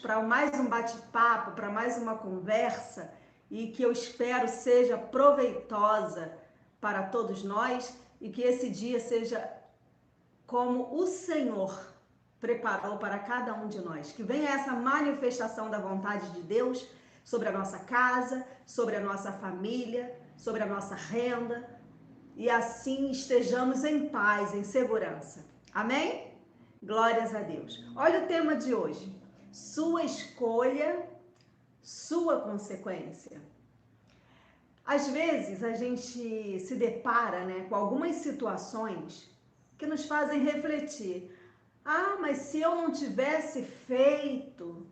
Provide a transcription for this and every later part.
para mais um bate-papo, para mais uma conversa e que eu espero seja proveitosa para todos nós e que esse dia seja como o Senhor preparou para cada um de nós. Que venha essa manifestação da vontade de Deus sobre a nossa casa, sobre a nossa família, sobre a nossa renda e assim estejamos em paz, em segurança. Amém? Glórias a Deus. Olha o tema de hoje. Sua escolha, sua consequência. Às vezes a gente se depara, com algumas situações que nos fazem refletir. Ah, mas se eu não tivesse feito,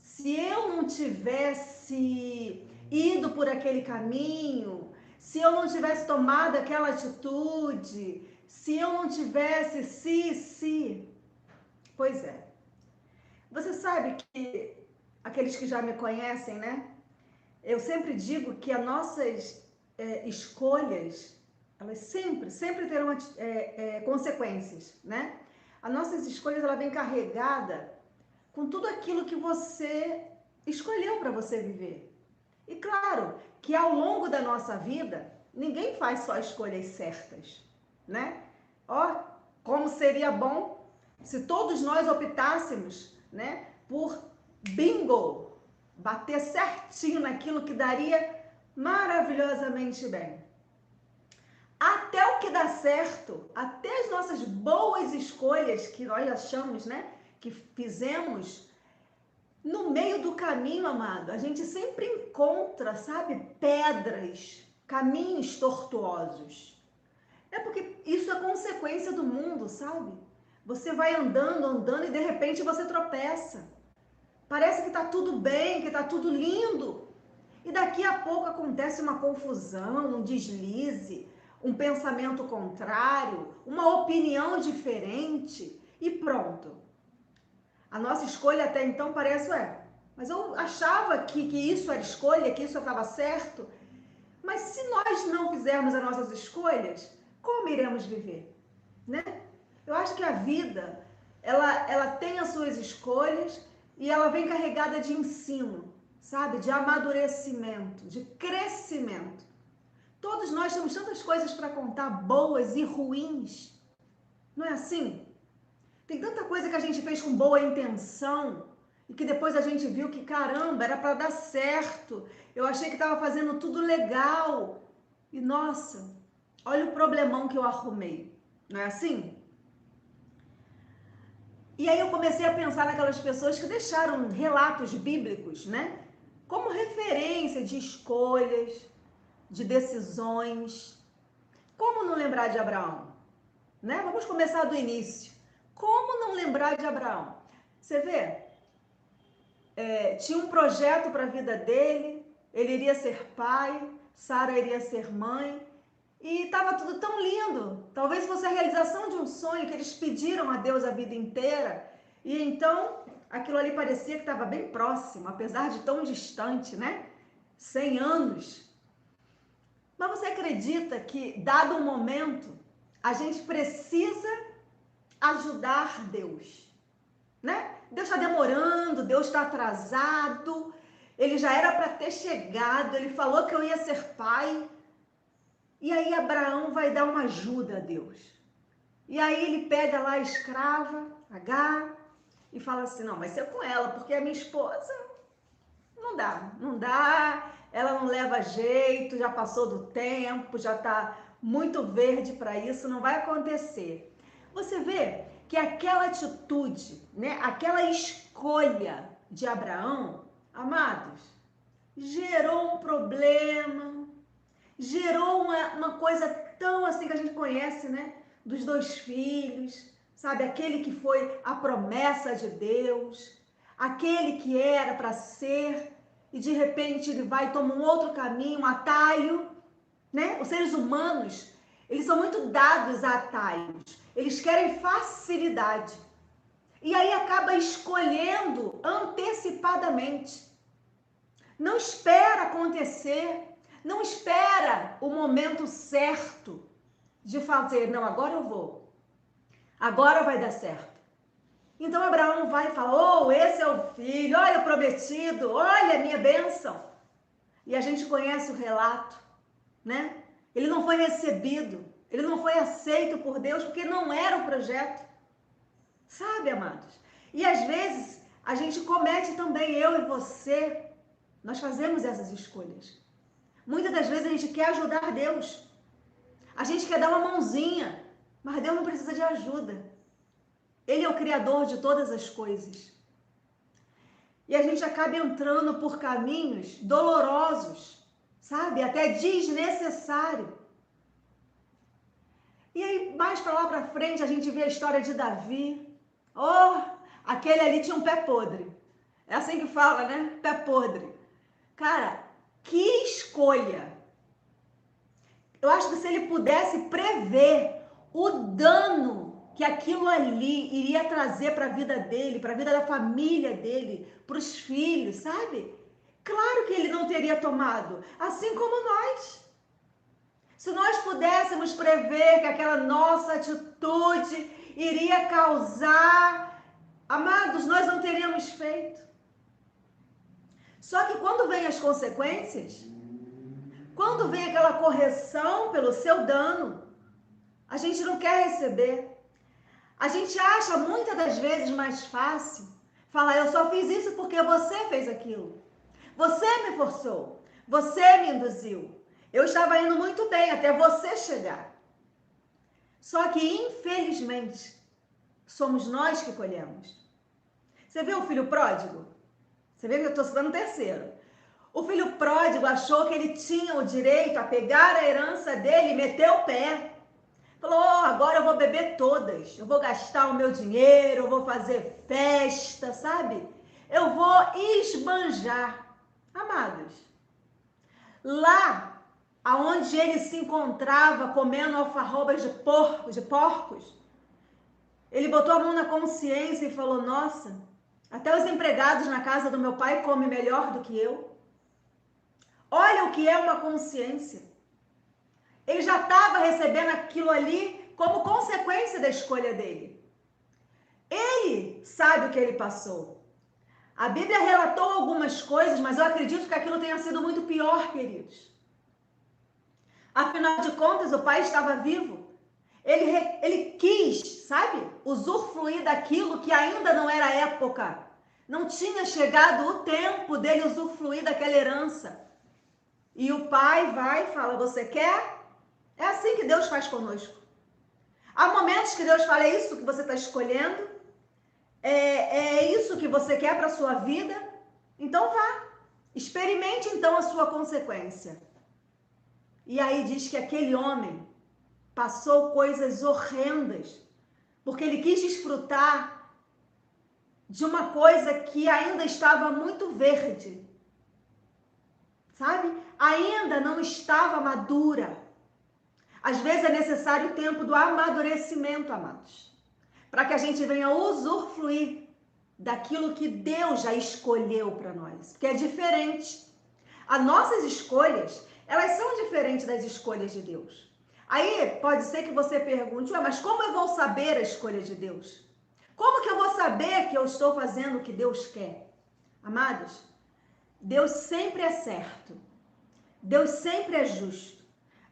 se eu não tivesse ido por aquele caminho, se eu não tivesse tomado aquela atitude, se eu não tivesse, se. Pois é. Você sabe que aqueles que já me conhecem, eu sempre digo que as nossas escolhas, elas sempre terão consequências, As nossas escolhas, ela vem carregada com tudo aquilo que você escolheu para você viver. E claro, que ao longo da nossa vida, ninguém faz só escolhas certas, Ó, como seria bom se todos nós optássemos, por bingo, bater certinho naquilo que daria maravilhosamente bem. Até o que dá certo, até as nossas boas escolhas que nós achamos, que fizemos, no meio do caminho, amado, a gente sempre encontra, pedras, caminhos tortuosos. É porque isso é consequência do mundo, Você vai andando e de repente você tropeça. Parece que tá tudo bem, que tá tudo lindo. E daqui a pouco acontece uma confusão, um deslize, um pensamento contrário, uma opinião diferente e pronto. A nossa escolha até então parece, mas eu achava que isso era escolha, que isso estava certo. Mas se nós não fizermos as nossas escolhas, como iremos viver? Eu acho que a vida, ela tem as suas escolhas e ela vem carregada de ensino, de amadurecimento, de crescimento. Todos nós temos tantas coisas para contar, boas e ruins. Não é assim? Tem tanta coisa que a gente fez com boa intenção e que depois a gente viu que, caramba, era para dar certo. Eu achei que estava fazendo tudo legal. E, nossa, olha o problemão que eu arrumei. Não é assim? E aí eu comecei a pensar naquelas pessoas que deixaram relatos bíblicos, como referência de escolhas, de decisões. Como não lembrar de Abraão? Vamos começar do início. Como não lembrar de Abraão? Você vê, tinha um projeto para a vida dele, ele iria ser pai, Sara iria ser mãe, e estava tudo tão lindo. Talvez fosse a realização de um sonho que eles pediram a Deus a vida inteira, e então aquilo ali parecia que estava bem próximo, apesar de tão distante, 100 anos. Mas você acredita que, dado um momento, a gente precisa ajudar Deus, Deus está demorando, Deus está atrasado, ele já era para ter chegado, ele falou que eu ia ser pai, e aí Abraão vai dar uma ajuda a Deus. E aí ele pega lá a escrava, Agar, e fala assim, não, vai ser com ela, porque a minha esposa não dá, ela não leva jeito, já passou do tempo, já está muito verde para isso, não vai acontecer. Você vê que aquela atitude, aquela escolha de Abraão, amados, gerou um problema, gerou uma coisa tão assim que a gente conhece, dos 2 filhos, aquele que foi a promessa de Deus, aquele que era para ser, e de repente ele vai e toma um outro caminho, um atalho, Os seres humanos, eles são muito dados a atalhos, eles querem facilidade, e aí acaba escolhendo antecipadamente, não espera acontecer, não espera o momento certo de fazer, não, agora eu vou, agora vai dar certo. Então Abraão vai e fala: oh, esse é o filho, olha o prometido, olha a minha bênção. E a gente conhece o relato, né? Ele não foi recebido, ele não foi aceito por Deus porque não era o projeto. Sabe, amados? E às vezes a gente comete também, eu e você, nós fazemos essas escolhas. Muitas das vezes a gente quer ajudar Deus. A gente quer dar uma mãozinha, mas Deus não precisa de ajuda. Ele é o Criador de todas as coisas. E a gente acaba entrando por caminhos dolorosos, sabe? Até desnecessário. E aí, mais para lá para frente, a gente vê a história de Davi. Oh, aquele ali tinha um pé podre. É assim que fala, né? Pé podre. Cara, que escolha! Eu acho que se ele pudesse prever o dano que aquilo ali iria trazer para a vida dele, para a vida da família dele, para os filhos, sabe? Claro que ele não teria tomado, assim como nós. Se nós pudéssemos prever que aquela nossa atitude iria causar, amados, nós não teríamos feito. Só que quando vem as consequências, quando vem aquela correção pelo seu dano, a gente não quer receber. A gente acha muitas das vezes mais fácil falar: eu só fiz isso porque você fez aquilo. Você me forçou. Você me induziu. Eu estava indo muito bem até você chegar. Só que, infelizmente, somos nós que colhemos. Você vê o filho pródigo? Você vê que eu estou citando o terceiro. O filho pródigo achou que ele tinha o direito a pegar a herança dele e meter o pé. Falou: oh, agora eu vou beber todas, eu vou gastar o meu dinheiro, eu vou fazer festa, sabe? Eu vou esbanjar. Amados, lá aonde ele se encontrava comendo alfarrobas de porcos, ele botou a mão na consciência e falou: nossa, até os empregados na casa do meu pai comem melhor do que eu. Olha o que é uma consciência. Ele já estava recebendo aquilo ali como consequência da escolha dele. Ele sabe o que ele passou. A Bíblia relatou algumas coisas, mas eu acredito que aquilo tenha sido muito pior, queridos. Afinal de contas, o pai estava vivo. Ele quis, sabe, usufruir daquilo que ainda não era época. Não tinha chegado o tempo dele usufruir daquela herança. E o pai vai e fala: você quer? É assim que Deus faz conosco. Há momentos que Deus fala: é isso que você está escolhendo? É isso que você quer para a sua vida? Então vá. Experimente então a sua consequência. E aí diz que aquele homem passou coisas horrendas, porque ele quis desfrutar de uma coisa que ainda estava muito verde. Sabe? Ainda não estava madura. Às vezes é necessário o tempo do amadurecimento, amados, para que a gente venha usufruir daquilo que Deus já escolheu para nós, porque é diferente. As nossas escolhas, elas são diferentes das escolhas de Deus. Aí pode ser que você pergunte: ué, mas como eu vou saber a escolha de Deus? Como que eu vou saber que eu estou fazendo o que Deus quer? Amados, Deus sempre é certo. Deus sempre é justo.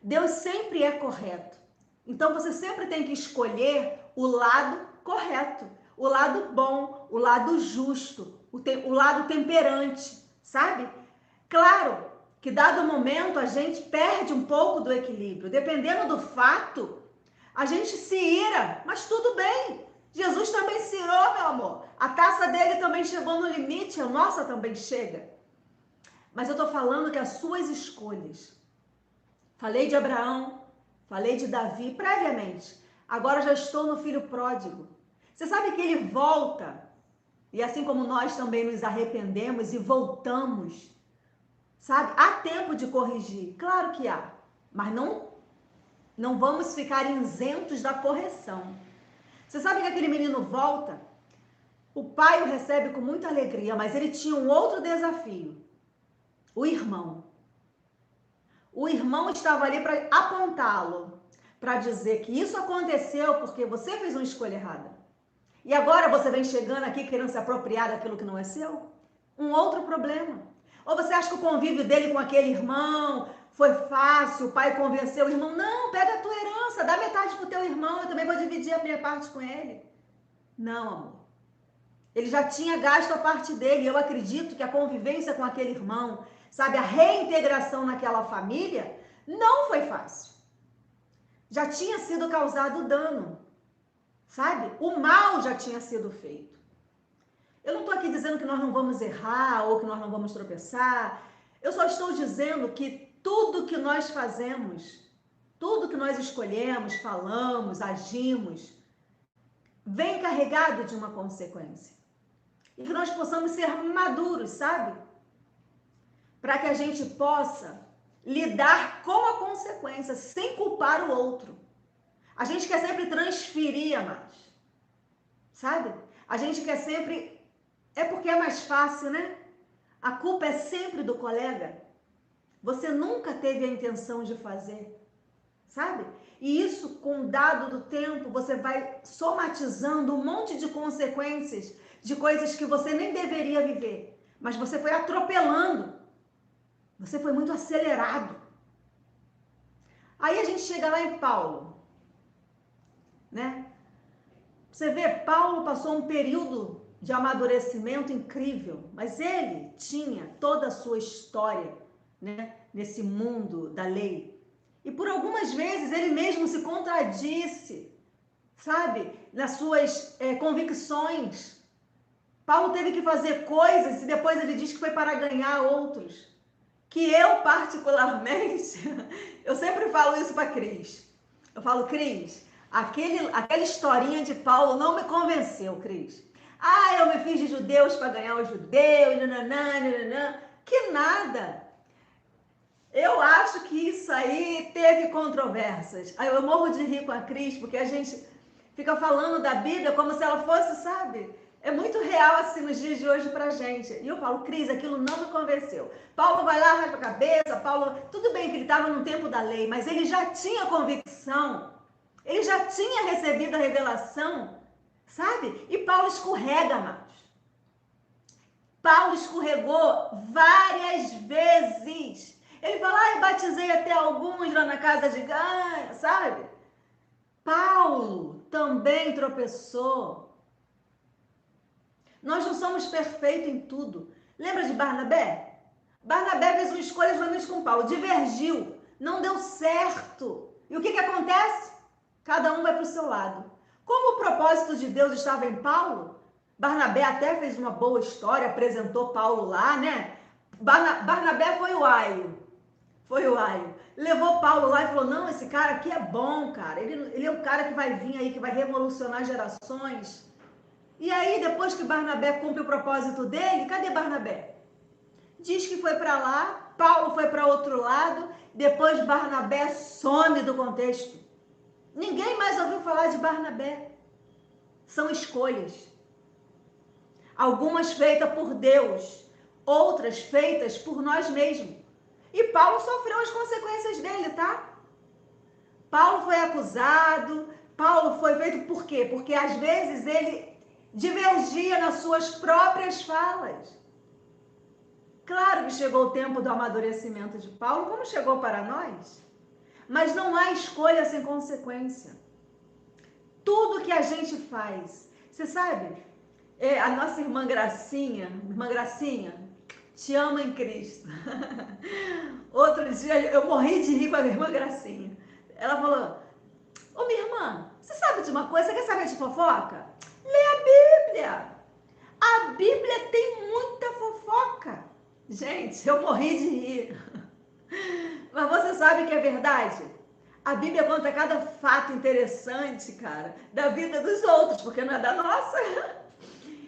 Deus sempre é correto. Então você sempre tem que escolher o lado correto, o lado bom, o lado justo, o lado temperante, sabe? Claro que dado o momento a gente perde um pouco do equilíbrio. Dependendo do fato, a gente se ira, mas tudo bem. Jesus também se irou, meu amor. A taça dele também chegou no limite, a nossa também chega. Mas eu estou falando que as suas escolhas, falei de Abraão, falei de Davi previamente, agora já estou no filho pródigo. Você sabe que ele volta, e assim como nós também nos arrependemos e voltamos, sabe? Há tempo de corrigir, claro que há, mas não vamos ficar isentos da correção. Você sabe que aquele menino volta, o pai o recebe com muita alegria, mas ele tinha um outro desafio. O irmão. O irmão estava ali para apontá-lo, para dizer que isso aconteceu porque você fez uma escolha errada. E agora você vem chegando aqui querendo se apropriar daquilo que não é seu? Um outro problema. Ou você acha que o convívio dele com aquele irmão foi fácil, o pai convenceu o irmão, não, pega a tua herança, dá metade pro teu irmão, eu também vou dividir a minha parte com ele. Não, amor. Ele já tinha gasto a parte dele. Eu acredito que a convivência com aquele irmão, sabe, a reintegração naquela família, não foi fácil. Já tinha sido causado dano, sabe? O mal já tinha sido feito. Eu não estou aqui dizendo que nós não vamos errar ou que nós não vamos tropeçar. Eu só estou dizendo que tudo que nós fazemos, tudo que nós escolhemos, falamos, agimos, vem carregado de uma consequência. E que nós possamos ser maduros, sabe? Para que a gente possa lidar com a consequência, sem culpar o outro. A gente quer sempre transferir a mais, sabe? A gente quer sempre... É porque é mais fácil, né? A culpa é sempre do colega. Você nunca teve a intenção de fazer, sabe? E isso, com o dado do tempo, você vai somatizando um monte de consequências de coisas que você nem deveria viver. Mas você foi atropelando. Você foi muito acelerado. Aí a gente chega lá em Paulo, né? Você vê, Paulo passou um período de amadurecimento incrível, mas ele tinha toda a sua história, né, nesse mundo da lei. E por algumas vezes ele mesmo se contradisse, sabe, nas suas convicções. Paulo teve que fazer coisas e depois ele diz que foi para ganhar outros. Que eu, particularmente, eu sempre falo isso para Cris. Eu falo, Cris, aquela historinha de Paulo não me convenceu, Cris. Ah, eu me fiz de judeus para ganhar os judeus, nananã. Que nada. Eu acho que isso aí teve controvérsias. Aí eu morro de rir com a Cris, porque a gente fica falando da Bíblia como se ela fosse, sabe? É muito real assim nos dias de hoje pra gente. E eu falo, Cris, aquilo não me convenceu. Paulo vai lá, raspa a cabeça, Paulo... Tudo bem que ele estava no tempo da lei, mas ele já tinha convicção. Ele já tinha recebido a revelação, sabe? E Paulo escorrega, amados. Paulo escorregou várias vezes. Ele fala, eu batizei até alguns lá na casa de Ganha, sabe? Paulo também tropeçou. Nós não somos perfeitos em tudo. Lembra de Barnabé? Barnabé fez uma escolha justamente com Paulo, divergiu, não deu certo. E o que acontece? Cada um vai para o seu lado. Como o propósito de Deus estava em Paulo, Barnabé até fez uma boa história, apresentou Paulo lá, né? Barnabé foi o aio. Levou Paulo lá e falou, não, esse cara aqui é bom, cara. Ele é um cara que vai vir aí, que vai revolucionar gerações. E aí, depois que Barnabé cumpre o propósito dele, cadê Barnabé? Diz que foi para lá, Paulo foi para outro lado, depois Barnabé some do contexto. Ninguém mais ouviu falar de Barnabé. São escolhas. Algumas feitas por Deus, outras feitas por nós mesmos. E Paulo sofreu as consequências dele, tá? Paulo foi acusado, Paulo foi feito por quê? Porque às vezes ele divergia nas suas próprias falas. Claro que chegou o tempo do amadurecimento de Paulo, como chegou para nós. Mas não há escolha sem consequência. Tudo que a gente faz, você sabe, a nossa irmã Gracinha, te amo em Cristo. Outro dia eu morri de rir com a minha irmã Gracinha. Ela falou, ô minha irmã, você sabe de uma coisa, você quer saber de fofoca? Lê a Bíblia. A Bíblia tem muita fofoca. Gente, eu morri de rir. Mas você sabe que é verdade? A Bíblia conta cada fato interessante, cara, da vida dos outros, porque não é da nossa.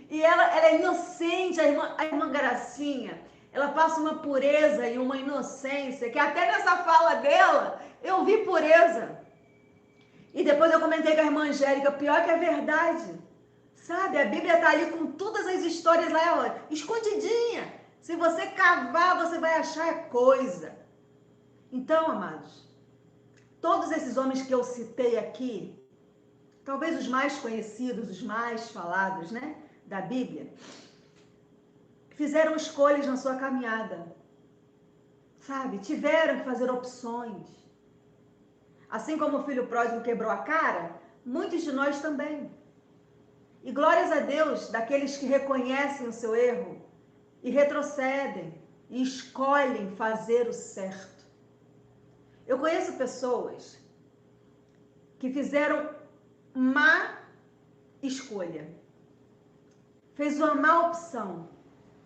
E ela é inocente, a irmã Gracinha. Ela passa uma pureza e uma inocência, que até nessa fala dela, eu vi pureza. E depois eu comentei com a irmã Angélica, pior que é verdade. Sabe, a Bíblia está ali com todas as histórias lá, ó, escondidinha. Se você cavar, você vai achar coisa. Então, amados, todos esses homens que eu citei aqui, talvez os mais conhecidos, os mais falados, né, da Bíblia, fizeram escolhas na sua caminhada, sabe? Tiveram que fazer opções. Assim como o filho pródigo quebrou a cara, muitos de nós também. E glórias a Deus daqueles que reconhecem o seu erro e retrocedem e escolhem fazer o certo. Eu conheço pessoas que fizeram má escolha, fez uma má opção,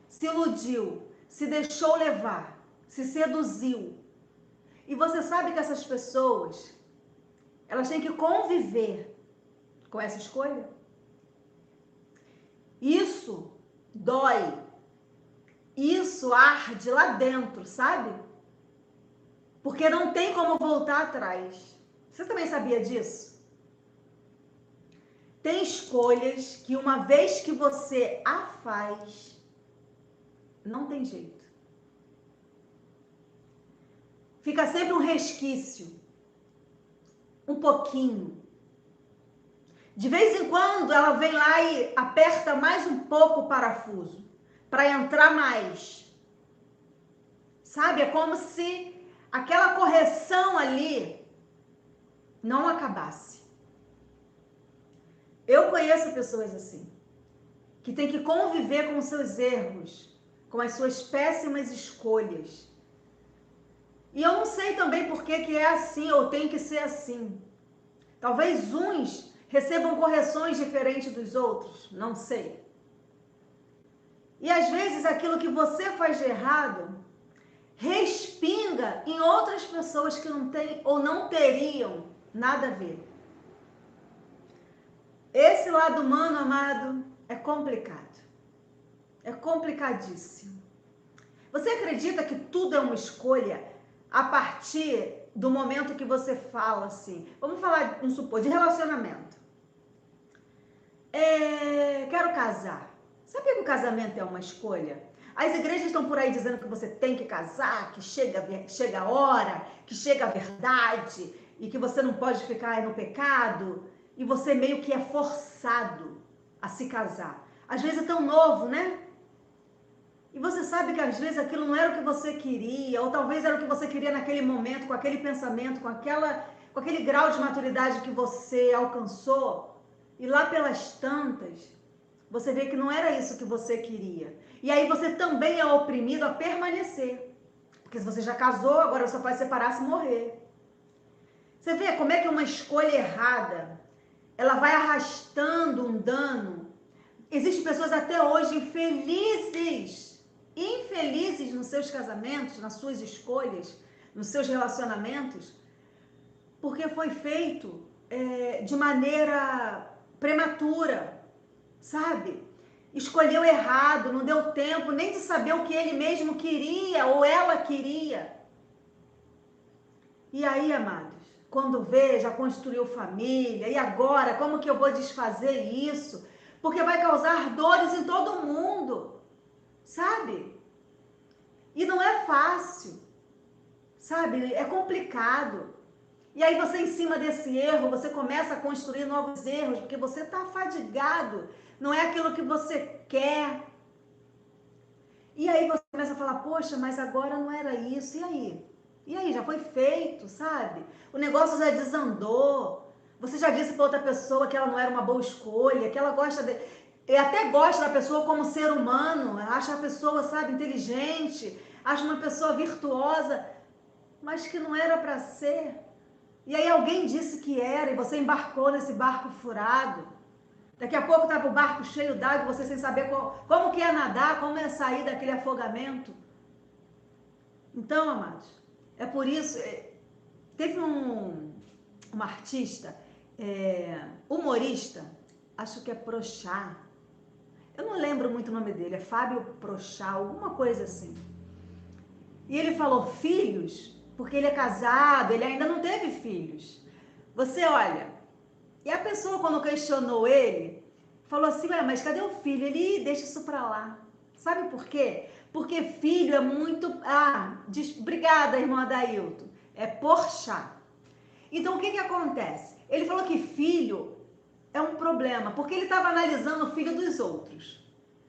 se iludiu, se deixou levar, se seduziu. E você sabe que essas pessoas, elas têm que conviver com essa escolha? Isso dói, isso arde lá dentro, sabe? Porque não tem como voltar atrás. Você também sabia disso? Tem escolhas que uma vez que você a faz, não tem jeito. Fica sempre um resquício, um pouquinho. De vez em quando ela vem lá e aperta mais um pouco o parafuso, para entrar mais. Sabe? É como se aquela correção ali não acabasse. Eu conheço pessoas assim, que têm que conviver com os seus erros, com as suas péssimas escolhas. E eu não sei também por que é assim ou tem que ser assim. Talvez uns recebam correções diferentes dos outros, não sei. E às vezes aquilo que você faz de errado respinga em outras pessoas que não têm ou não teriam nada a ver. Esse lado humano, amado, é complicado. É complicadíssimo. Você acredita que tudo é uma escolha a partir do momento que você fala assim? Vamos falar, vamos supor, de relacionamento. Quero casar. Sabia que o casamento é uma escolha? As igrejas estão por aí dizendo que você tem que casar, que chega a hora, que chega a verdade e que você não pode ficar no pecado. E você meio que é forçado a se casar. Às vezes é tão novo, né? E você sabe que às vezes aquilo não era o que você queria, ou talvez era o que você queria naquele momento, com aquele pensamento, com aquele grau de maturidade que você alcançou. E lá pelas tantas, você vê que não era isso que você queria. E aí você também é oprimido a permanecer. Porque se você já casou, agora você pode separar se morrer. Você vê como é que uma escolha errada, ela vai arrastando um dano. Existem pessoas até hoje infelizes nos seus casamentos, nas suas escolhas, nos seus relacionamentos, porque foi feito de maneira prematura, sabe? Escolheu errado, não deu tempo nem de saber o que ele mesmo queria ou ela queria. E aí, amados, quando vê, já construiu família, e agora, como que eu vou desfazer isso? Porque vai causar dores em todo mundo, sabe? E não é fácil, sabe? É complicado. E aí você, em cima desse erro, você começa a construir novos erros, porque você está fadigado, não é aquilo que você quer. E aí você começa a falar, poxa, mas agora não era isso, e aí? E aí, já foi feito, sabe? O negócio já desandou. Você já disse para outra pessoa que ela não era uma boa escolha, que ela gosta de... E até gosta da pessoa como ser humano, acha a pessoa, sabe, inteligente, acha uma pessoa virtuosa, mas que não era para ser. E aí alguém disse que era, e você embarcou nesse barco furado. Daqui a pouco estava o barco cheio d'água, você sem saber como que é nadar, como é sair daquele afogamento. Então, amados, é por isso, teve um artista, humorista, acho que é Porchat, eu não lembro muito o nome dele, é Fábio Porchat, alguma coisa assim. E ele falou filhos, porque ele é casado, ele ainda não teve filhos. Você olha, e a pessoa quando questionou ele, falou assim, ué, mas cadê o filho? Ele, deixa isso pra lá. Sabe por quê? Porque filho é muito... obrigada, irmã Adailton. É Porchat. Então, o que acontece? Ele falou que filho é um problema, porque ele estava analisando o filho dos outros,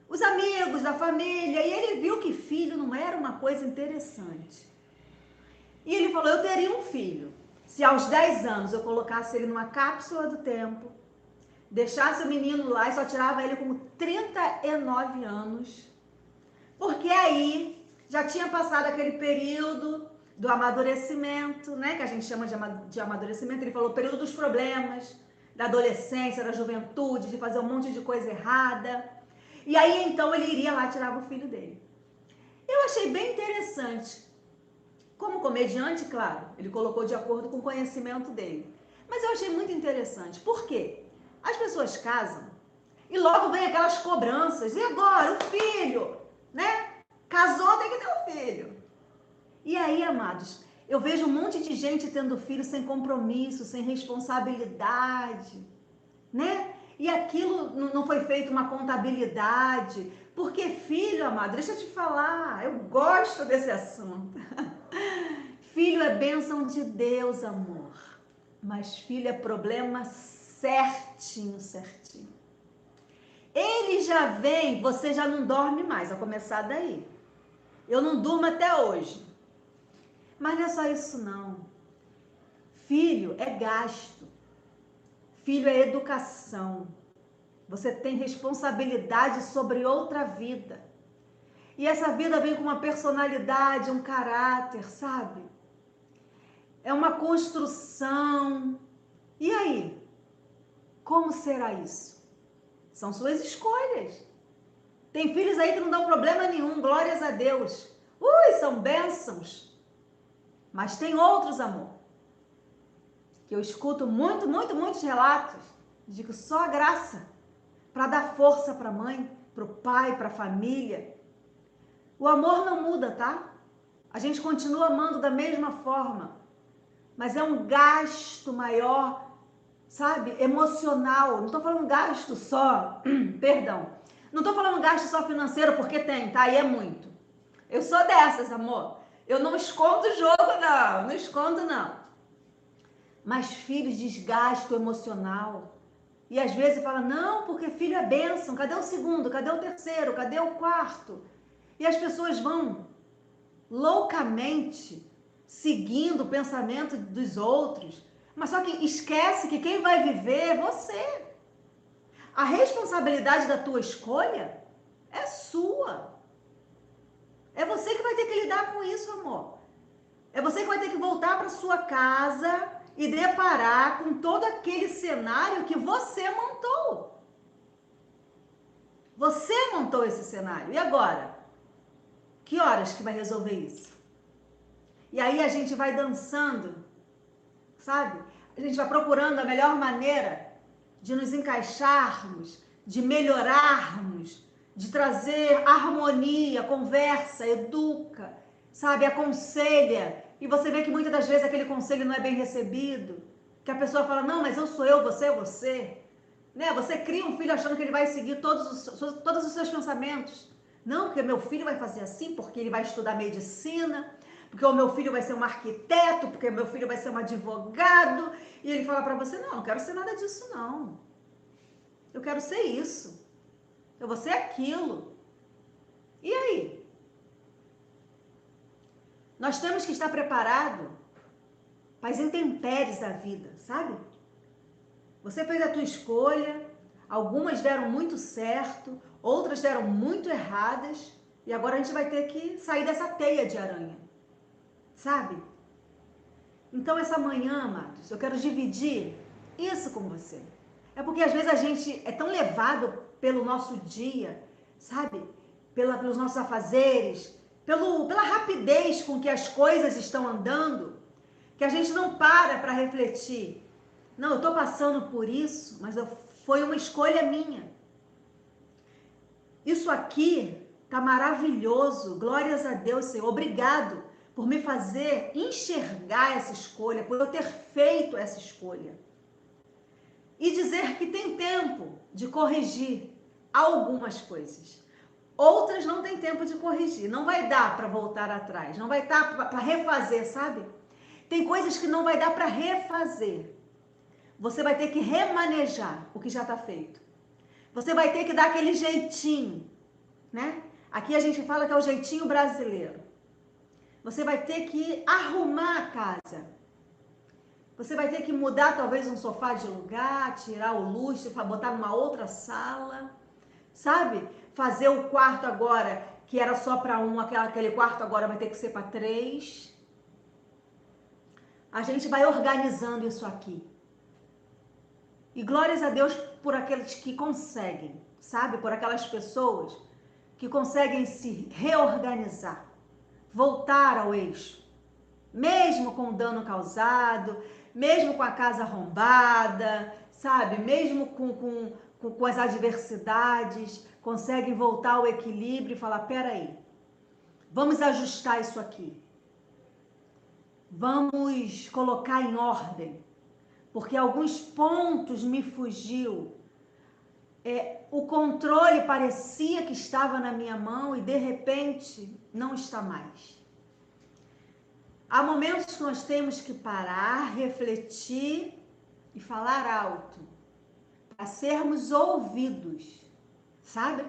os amigos da família, e ele viu que filho não era uma coisa interessante. E ele falou, eu teria um filho, se aos 10 anos eu colocasse ele numa cápsula do tempo, deixasse o menino lá e só tirava ele com 39 anos, porque aí já tinha passado aquele período do amadurecimento, né, que a gente chama de amadurecimento. Ele falou período dos problemas, da adolescência, da juventude, de fazer um monte de coisa errada. E aí então ele iria lá tirar o filho dele. Eu achei bem interessante. Como comediante, claro, ele colocou de acordo com o conhecimento dele. Mas eu achei muito interessante. Por quê? As pessoas casam e logo vem aquelas cobranças. E agora? O filho, né? Casou, tem que ter um filho. E aí, amados, eu vejo um monte de gente tendo filho sem compromisso, sem responsabilidade, né? E aquilo não foi feito uma contabilidade. Porque filho, amado, deixa eu te falar, eu gosto desse assunto. Filho é bênção de Deus, amor. Mas filho é problema certinho, certinho. Ele já vem, você já não dorme mais, a começar daí. Eu não durmo até hoje. Mas não é só isso, não. Filho é gasto. Filho é educação. Você tem responsabilidade sobre outra vida. E essa vida vem com uma personalidade, um caráter, sabe? É uma construção. E aí? Como será isso? São suas escolhas. Tem filhos aí que não dão problema nenhum, glórias a Deus. São bênçãos. Mas tem outros, amor, que eu escuto muitos relatos de que só a graça para dar força para a mãe, para o pai, para a família. O amor não muda, tá? A gente continua amando da mesma forma, mas é um gasto maior, sabe? Emocional. Não estou falando gasto só, perdão. Não estou falando gasto só financeiro, porque tem, tá? E é muito. Eu sou dessas, amor. Eu não escondo o jogo, não. Não escondo, não. Mas filhos, desgaste emocional. E às vezes fala, não, porque filho é bênção. Cadê o segundo? Cadê o terceiro? Cadê o quarto? E as pessoas vão loucamente seguindo o pensamento dos outros. Mas só que esquece que quem vai viver é você. A responsabilidade da tua escolha é sua. É você que vai ter que lidar com isso, amor. É você que vai ter que voltar para sua casa e deparar com todo aquele cenário que você montou. Você montou esse cenário. E agora? Que horas que vai resolver isso? E aí a gente vai dançando, sabe? A gente vai procurando a melhor maneira de nos encaixarmos, de melhorarmos, de trazer harmonia, conversa, educa, sabe? Aconselha. E você vê que muitas das vezes aquele conselho não é bem recebido, que a pessoa fala, não, mas eu sou eu, você é você. Né? Você cria um filho achando que ele vai seguir todos os seus pensamentos. Não, porque meu filho vai fazer assim, porque ele vai estudar medicina, porque o meu filho vai ser um arquiteto, porque o meu filho vai ser um advogado. E ele fala para você, não quero ser nada disso, não. Eu quero ser isso. Eu vou ser aquilo. E aí? Nós temos que estar preparados para as intempéries da vida, sabe? Você fez a tua escolha, algumas deram muito certo, outras deram muito erradas, e agora a gente vai ter que sair dessa teia de aranha, sabe? Então essa manhã, amados, eu quero dividir isso com você. É porque às vezes a gente é tão levado pelo nosso dia, sabe? Pelos nossos afazeres, pela rapidez com que as coisas estão andando, que a gente não para refletir. Não, eu estou passando por isso, mas foi uma escolha minha. Isso aqui tá maravilhoso, glórias a Deus, Senhor. Obrigado por me fazer enxergar essa escolha, por eu ter feito essa escolha. E dizer que tem tempo de corrigir algumas coisas. Outras não tem tempo de corrigir, não vai dar para voltar atrás, não vai dar para refazer, sabe? Tem coisas que não vai dar para refazer. você vai ter que remanejar o que já está feito. Você vai ter que dar aquele jeitinho, né? Aqui a gente fala que é o jeitinho brasileiro. Você vai ter que arrumar a casa. Você vai ter que mudar talvez um sofá de lugar, tirar o lustre para botar numa outra sala, sabe? Fazer o quarto agora, que era só para um, aquele quarto agora vai ter que ser para 3. A gente vai organizando isso aqui. E glórias a Deus por aqueles que conseguem, sabe? Por aquelas pessoas que conseguem se reorganizar, voltar ao eixo, mesmo com o dano causado, mesmo com a casa arrombada, sabe? Mesmo com as adversidades, conseguem voltar ao equilíbrio e falar, peraí, vamos ajustar isso aqui. Vamos colocar em ordem, porque alguns pontos me fugiu. O controle parecia que estava na minha mão e de repente não está mais. Há momentos que nós temos que parar, refletir e falar alto, para sermos ouvidos, sabe?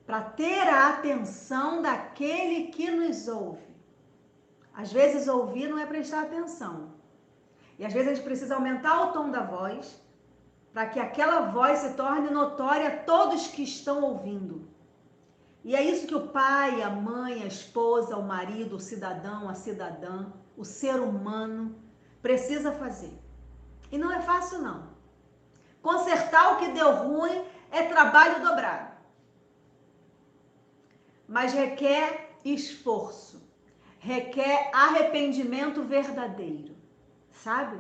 Para ter a atenção daquele que nos ouve. Às vezes ouvir não é prestar atenção. E às vezes a gente precisa aumentar o tom da voz, para que aquela voz se torne notória a todos que estão ouvindo. E é isso que o pai, a mãe, a esposa, o marido, o cidadão, a cidadã, o ser humano precisa fazer. E não é fácil, não. Consertar o que deu ruim é trabalho dobrado. Mas requer esforço, requer arrependimento verdadeiro, sabe?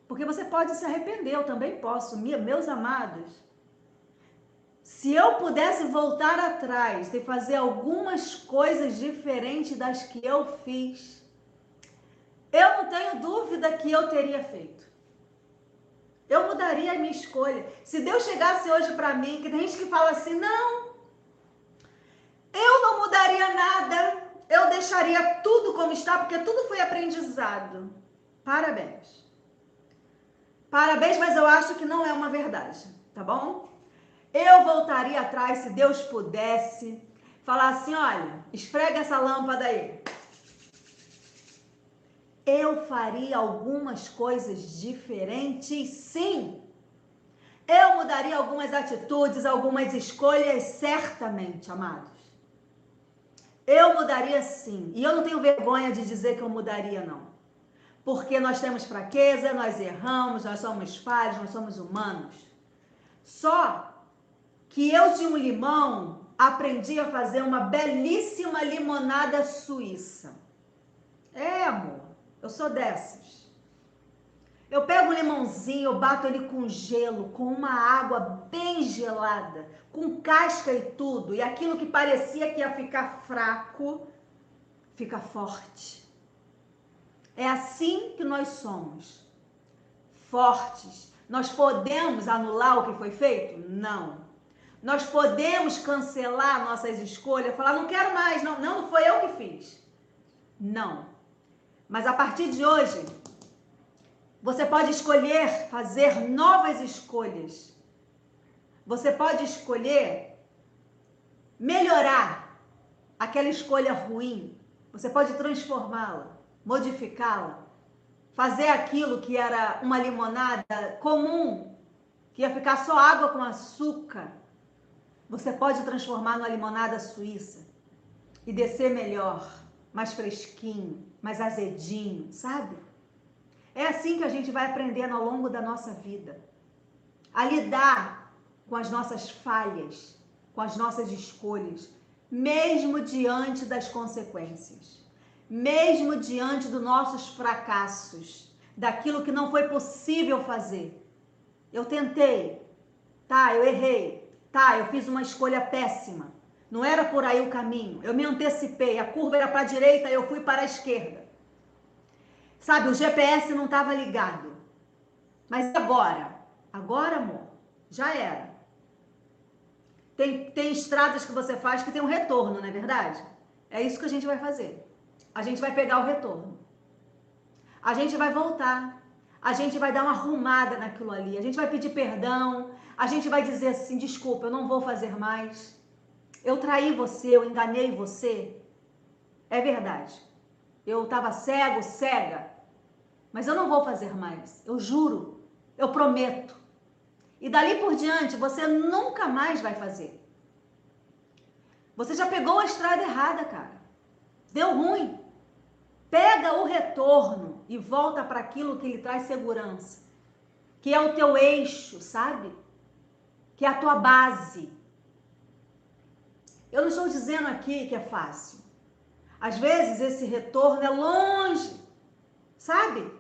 Porque você pode se arrepender, eu também posso, meus amados. Se eu pudesse voltar atrás e fazer algumas coisas diferentes das que eu fiz, eu não tenho dúvida que eu teria feito. Eu mudaria a minha escolha. Se Deus chegasse hoje para mim, que tem gente que fala assim, não, eu não mudaria nada, eu deixaria tudo como está, porque tudo foi aprendizado. Parabéns. Parabéns, mas eu acho que não é uma verdade, tá bom? Eu voltaria atrás se Deus pudesse falar assim, olha, esfrega essa lâmpada aí. Eu faria algumas coisas diferentes, sim. Eu mudaria algumas atitudes, algumas escolhas, certamente, amados. Eu mudaria sim. E eu não tenho vergonha de dizer que eu mudaria, não. Porque nós temos fraqueza, nós erramos, nós somos falhos, nós somos humanos. Só que eu de um limão aprendi a fazer uma belíssima limonada suíça. Amor, eu sou dessas. Eu pego um limãozinho, eu bato ele com gelo, com uma água bem gelada, com casca e tudo, e aquilo que parecia que ia ficar fraco, fica forte. É assim que nós somos, fortes. Nós podemos anular o que foi feito? Não. Nós podemos cancelar nossas escolhas, falar, não quero mais, não foi eu que fiz. Não. Mas a partir de hoje, você pode escolher fazer novas escolhas. Você pode escolher melhorar aquela escolha ruim. Você pode transformá-la, modificá-la, fazer aquilo que era uma limonada comum, que ia ficar só água com açúcar. Você pode transformar numa limonada suíça e descer melhor, mais fresquinho, mais azedinho, sabe? É assim que a gente vai aprendendo ao longo da nossa vida, a lidar com as nossas falhas, com as nossas escolhas, mesmo diante das consequências, mesmo diante dos nossos fracassos, daquilo que não foi possível fazer. Eu tentei, tá, eu errei, tá, eu fiz uma escolha péssima, não era por aí o caminho, eu me antecipei, a curva era para a direita, eu fui para a esquerda. Sabe, o GPS não estava ligado. Mas agora? Agora, amor, já era. Tem estradas que você faz que tem um retorno, não é verdade? É isso que a gente vai fazer. A gente vai pegar o retorno. A gente vai voltar. a gente vai dar uma arrumada naquilo ali, a gente vai pedir perdão, a gente vai dizer assim, desculpa, eu não vou fazer mais, eu traí você, eu enganei você, é verdade, eu estava cego, cega, mas eu não vou fazer mais, eu juro, eu prometo. E dali por diante, você nunca mais vai fazer. Você já pegou a estrada errada, cara. Deu ruim. Pega o retorno e volta para aquilo que lhe traz segurança, que é o teu eixo, sabe? Que é a tua base. Eu não estou dizendo aqui que é fácil. Às vezes esse retorno é longe, sabe?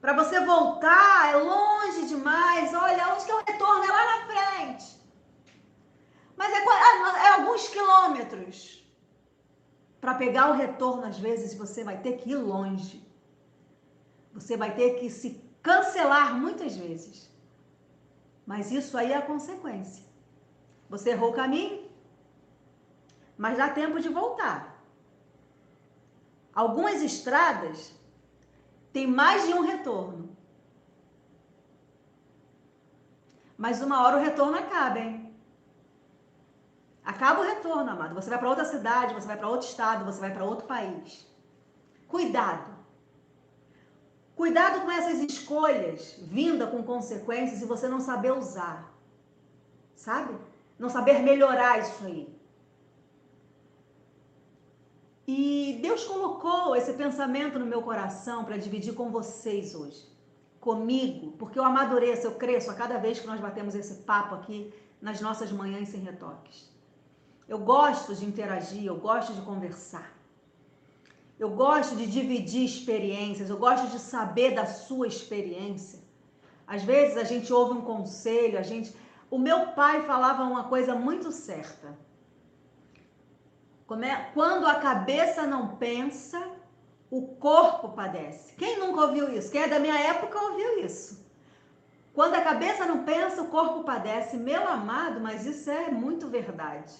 Para você voltar é longe demais. Olha, onde que é o retorno? É lá na frente. Mas é alguns quilômetros. Para pegar o retorno, às vezes, você vai ter que ir longe. Você vai ter que se cancelar muitas vezes. Mas isso aí é a consequência. Você errou o caminho, mas dá tempo de voltar. Algumas estradas têm mais de um retorno. Mas uma hora o retorno acaba, hein? Acaba o retorno, amado. Você vai para outra cidade, você vai para outro estado, você vai para outro país. Cuidado. Cuidado com essas escolhas vinda com consequências e você não saber usar. Sabe? Não saber melhorar isso aí. E Deus colocou esse pensamento no meu coração para dividir com vocês hoje. Comigo, porque eu amadureço, eu cresço a cada vez que nós batemos esse papo aqui nas nossas manhãs sem retoques. Eu gosto de interagir, eu gosto de conversar. Eu gosto de dividir experiências, eu gosto de saber da sua experiência. Às vezes a gente ouve um conselho, O meu pai falava uma coisa muito certa. Quando a cabeça não pensa, o corpo padece. Quem nunca ouviu isso? Quem é da minha época ouviu isso. Quando a cabeça não pensa, o corpo padece. Meu amado, mas isso é muito verdade.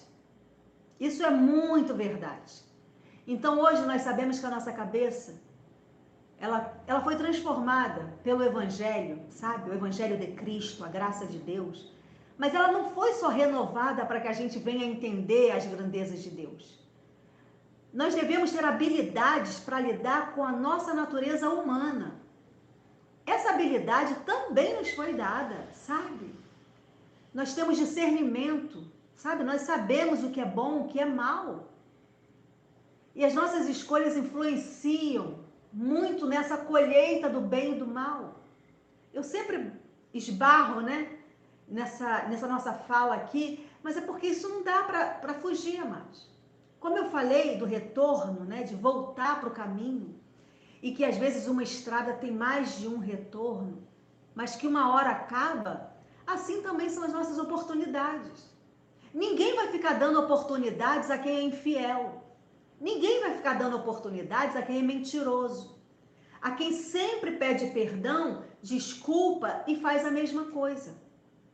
Isso é muito verdade. Então hoje nós sabemos que a nossa cabeça, ela foi transformada pelo Evangelho, sabe? O Evangelho de Cristo, a graça de Deus. Mas ela não foi só renovada para que a gente venha entender as grandezas de Deus. Nós devemos ter habilidades para lidar com a nossa natureza humana. Essa habilidade também nos foi dada, sabe? Nós temos discernimento, sabe? Nós sabemos o que é bom, o que é mal. E as nossas escolhas influenciam muito nessa colheita do bem e do mal. Eu sempre esbarro, né? Nessa nossa fala aqui, mas é porque isso não dá para fugir mais. Como eu falei do retorno, né? De voltar para o caminho, e que às vezes uma estrada tem mais de um retorno, mas que uma hora acaba, assim também são as nossas oportunidades. Ninguém vai ficar dando oportunidades a quem é infiel. Ninguém vai ficar dando oportunidades a quem é mentiroso. A quem sempre pede perdão, desculpa e faz a mesma coisa.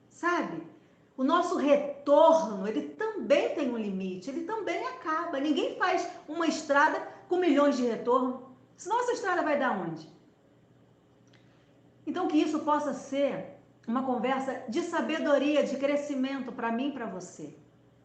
Sabe? O nosso retorno, ele também tem um limite, ele também acaba. Ninguém faz uma estrada com milhões de retorno. Senão essa estrada vai dar onde? Então que isso possa ser uma conversa de sabedoria, de crescimento para mim e para você.